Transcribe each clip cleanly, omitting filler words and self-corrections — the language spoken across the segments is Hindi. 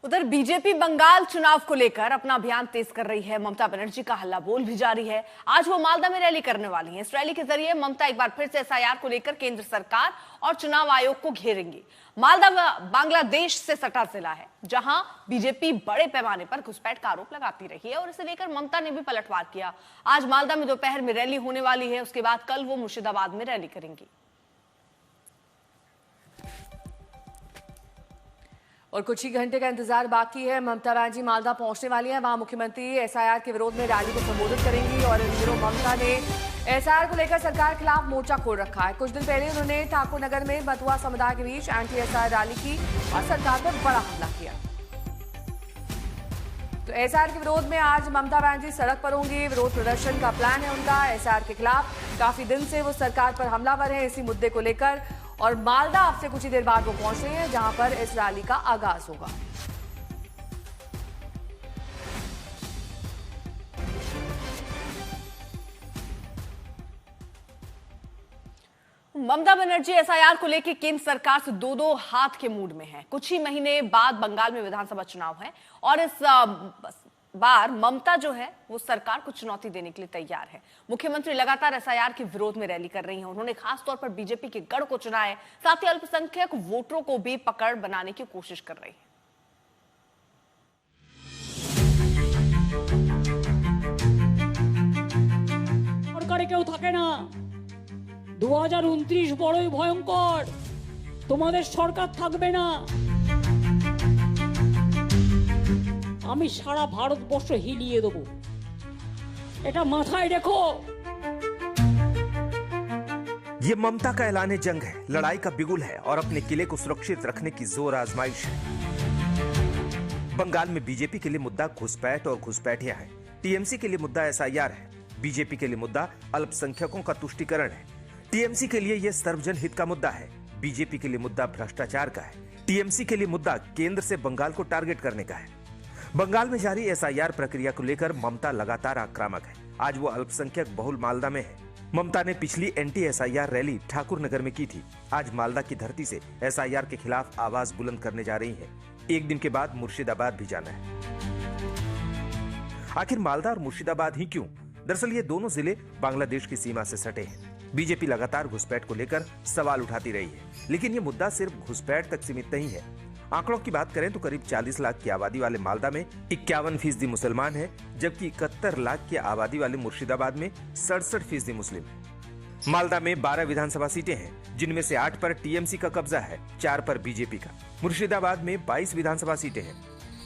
उधर बीजेपी बंगाल चुनाव को लेकर अपना अभियान तेज कर रही है। ममता बनर्जी का हल्ला बोल भी जारी है। आज वो मालदा में रैली करने वाली हैं। इस रैली के जरिए ममता एक बार फिर से एसआईआर को लेकर केंद्र सरकार और चुनाव आयोग को घेरेंगी। मालदा बांग्लादेश से सटा जिला है, जहां बीजेपी बड़े पैमाने पर घुसपैठ का आरोप लगाती रही है और इसे लेकर ममता ने भी पलटवार किया। आज मालदा में दोपहर में रैली होने वाली है। उसके बाद कल वो मुर्शिदाबाद में रैली करेंगी। और कुछ ही घंटे का इंतजार बाकी है। ममता बनर्जी मालदा पहुंचने वाली है। वहां मुख्यमंत्री एसआईआर के विरोध में रैली को संबोधित करेंगी और इन दिनों ममता ने एसआईआर को लेकर सरकार के खिलाफ मोर्चा खोल रखा है। कुछ दिन पहले उन्होंने ठाकुर नगर में बतुआ समुदाय के बीच एंटी एसआईआर रैली की और सरकार पर बड़ा हमला किया। तो एसआईआर के विरोध में आज ममता बनर्जी सड़क पर होंगी। विरोध प्रदर्शन का प्लान है उनका एसआईआर के खिलाफ। काफी दिन से वो सरकार पर हमलावर है इसी मुद्दे को लेकर। और मालदा अब से कुछ ही देर बाद वो पहुंच रही है, जहां पर इस रैली का आगाज होगा। ममता बनर्जी एसआईआर को लेकर केंद्र सरकार से दो हाथ के मूड में है। कुछ ही महीने बाद बंगाल में विधानसभा चुनाव है और इस बार ममता जो है वो सरकार को चुनौती देने के लिए तैयार है। मुख्यमंत्री लगातार एसआईआर के विरोध में रैली कर रही हैं। उन्होंने खास तौर पर बीजेपी के गढ़ को चुना है, साथ ही अल्पसंख्यक वोटरों को भी पकड़ बनाने की कोशिश कर रही है। সরকারে কেউ থাকে না। 2029 বড়ই ভয়ঙ্কর, তোমাদের সরকার থাকবে না। আমি সারা ভারতবর্ষ হিলিয়ে দেব, এটা মাথায় রেখো। ये ममता का ऐलान जंग है, लड़ाई का बिगुल है और अपने किले को सुरक्षित रखने की जोर आजमाइश है। बंगाल में बीजेपी के लिए मुद्दा घुसपैठ और घुसपैठियां हैं। टीएमसी के लिए मुद्दा एसआईआर है। बीजेपी के लिए मुद्दा अल्पसंख्यकों का तुष्टीकरण है। टीएमसी के लिए यह सर्वजन हित का मुद्दा है। बीजेपी के लिए मुद्दा भ्रष्टाचार का है। टीएमसी के लिए मुद्दा केंद्र से बंगाल को टारगेट करने का है। बंगाल में जारी एसआईआर प्रक्रिया को लेकर ममता लगातार आक्रामक है। आज वो अल्पसंख्यक बहुल मालदा में है। ममता ने पिछली एंटी एसआईआर रैली ठाकुर नगर में की थी। आज मालदा की धरती से एसआईआर के खिलाफ आवाज बुलंद करने जा रही है। एक दिन के बाद मुर्शिदाबाद भी जाना है। आखिर मालदा और मुर्शिदाबाद ही क्यों? दरअसल ये दोनों जिले बांग्लादेश की सीमा से सटे हैं। बीजेपी लगातार घुसपैठ को लेकर सवाल उठाती रही है, लेकिन ये मुद्दा सिर्फ घुसपैठ तक सीमित नहीं है। आंकड़ों की बात करें तो करीब 40 लाख की आबादी वाले मालदा में 51% मुसलमान हैं, जबकि 71 लाख की आबादी वाले मुर्शिदाबाद में 67% मुस्लिम हैं। मालदा में 12 विधानसभा सीटें हैं, जिनमें से 8 पर टीएमसी का कब्जा है, 4 पर बीजेपी का। मुर्शिदाबाद में 22 विधानसभा सीटें हैं।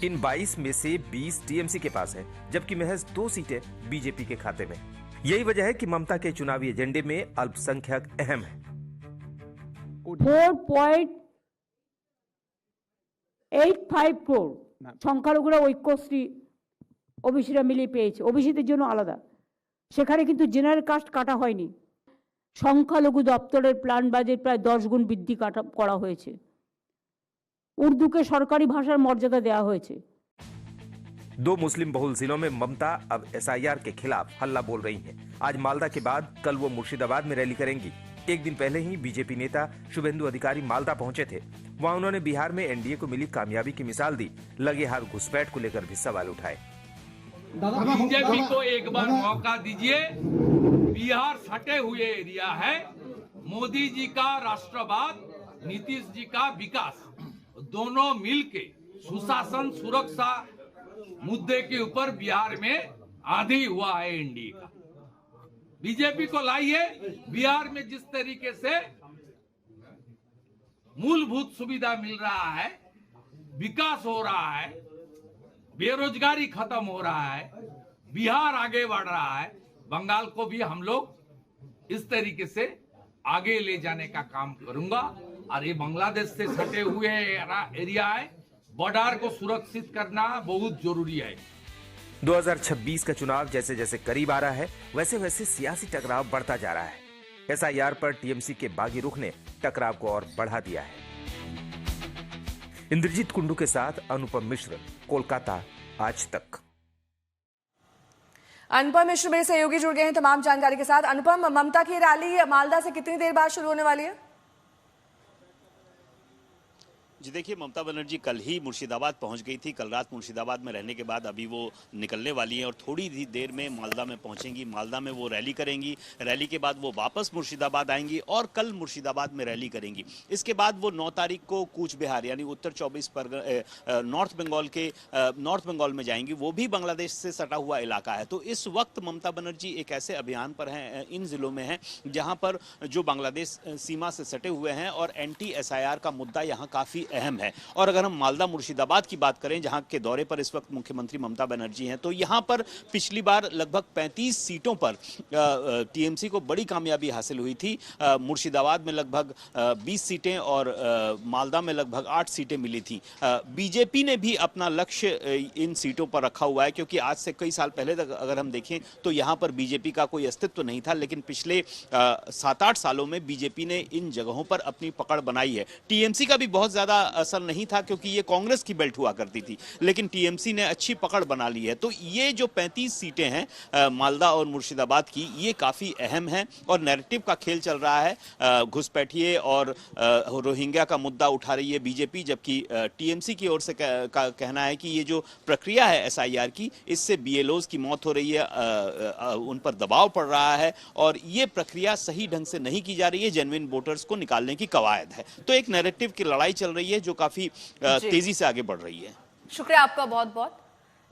इन 22 में से 20 टीएमसी के पास है, जबकि महज 2 सीटें बीजेपी के खाते में। यही वजह है कि ममता के चुनावी एजेंडे में अल्पसंख्यक अहम है। 4.85 crore সংখ্যালঘুরা ঐক্যশ্রী ওবিসিরা মিলিয়ে পেয়েছে। ওবিসিদের জন্য আলাদা, সেখানে কিন্তু জেনারেল কাস্ট কাটা হয়নি। সংখ্যালঘু দপ্তরের প্ল্যান বাজেট প্রায় 10 গুণ বৃদ্ধি করা হয়েছে। উর্দুকে সরকারি ভাষার মর্যাদা দেওয়া হয়েছে। 2 मुस्लिम बहुल जिलों में ममता अब एसआईआर के खिलाफ हल्ला बोल रही हैं। आज मालदा के बाद कल वो मुर्शिदाबाद में रैली करेंगी। एक दिन पहले ही बीजेपी नेता शुभेंदु अधिकारी मालदा पहुंचे थे। वहां उन्होंने बिहार में एनडीए को मिली कामयाबी की मिसाल दी। लगे हाथ घुसपैठ को लेकर भी सवाल उठाए। बीजेपी को एक बार मौका दीजिए। बिहार सटे हुए एरिया है। मोदी जी का राष्ट्रवाद, नीतीश जी का विकास, दोनों मिलके सुशासन सुरक्षा मुद्दे के ऊपर बिहार में आंधी हुआ है एनडीए का। बीजेपी को लाइए। बिहार में जिस तरीके से मूलभूत सुविधा मिल रहा है, विकास हो रहा है, बेरोजगारी खत्म हो रहा है, बिहार आगे बढ़ रहा है, बंगाल को भी हम लोग इस तरीके से आगे ले जाने का काम करूंगा। और ये बांग्लादेश से सटे हुए एरिया है, बॉर्डर को सुरक्षित करना बहुत जरूरी है। 2026 का चुनाव जैसे जैसे करीब आ रहा है, वैसे वैसे सियासी टकराव बढ़ता जा रहा है। एसआईआर पर टीएमसी के बागी रुख ने टकराव को और बढ़ा दिया है। इंद्रजीत कुंडू के साथ अनुपम मिश्र, कोलकाता, आज तक। अनुपम मिश्र मेरे सहयोगी जुड़ गए हैं तमाम जानकारी के साथ। अनुपम, ममता की रैली मालदा से कितनी देर बाद शुरू होने वाली है? जी देखिए, ममता बनर्जी कल ही मुर्शिदाबाद पहुंच गई थी। कल रात मुर्शिदाबाद में रहने के बाद अभी वो निकलने वाली हैं और थोड़ी ही देर में मालदा में पहुंचेंगी। मालदा में वो रैली करेंगी। रैली के बाद वो वापस मुर्शिदाबाद आएंगी और कल मुर्शिदाबाद में रैली करेंगी। इसके बाद वो 9 तारीख को कूच बिहार यानी उत्तर 24 नॉर्थ बंगाल में जाएंगी। वो भी बांग्लादेश से सटा हुआ इलाका है। तो इस वक्त ममता बनर्जी एक ऐसे अभियान पर हैं, इन जिलों में हैं जहां पर जो बांग्लादेश सीमा से सटे हुए हैं और एंटी SIR का मुद्दा यहाँ काफी अहम है। और अगर हम मालदा मुर्शिदाबाद की बात करें, जहां के दौरे पर इस वक्त मुख्यमंत्री ममता बनर्जी हैं, तो यहां पर पिछली बार लगभग 35 सीटों पर TMC को बड़ी कामयाबी हासिल हुई थी। मुर्शिदाबाद में लगभग 20 सीटें और मालदा में लगभग 8 सीटें मिली थी। बीजेपी ने भी अपना लक्ष्य इन सीटों पर रखा हुआ है, क्योंकि आज से कई साल पहले तक अगर हम देखें तो यहां पर बीजेपी का कोई अस्तित्व नहीं था, लेकिन पिछले 7-8 सालों में बीजेपी ने इन जगहों पर अपनी पकड़ बनाई है। TMC का भी बहुत ज्यादा असर नहीं था, क्योंकि ये कांग्रेस की बेल्ट हुआ करती थी, लेकिन TMC ने अच्छी पकड़ बना ली है। तो ये जो 35 सीटें हैं मालदा और मुर्शिदाबाद की, ये काफी अहम हैं और नैरेटिव का खेल चल रहा है। घुसपैठिए और रोहिंग्या का मुद्दा उठा रही है बीजेपी, जबकि TMC की ओर से कहना है कि ये जो प्रक्रिया है SIR की, इससे BLOs की मौत हो रही है, उन पर दबाव पड़ रहा है और ये प्रक्रिया सही ढंग से नहीं की जा रही है, जेन्युइन वोटर्स को निकालने की कवायद है। तो एक नैरेटिव की लड़ाई चल रही है जो काफी तेजी से आगे बढ़ रही है। शुक्रिया आपका बहुत बहुत।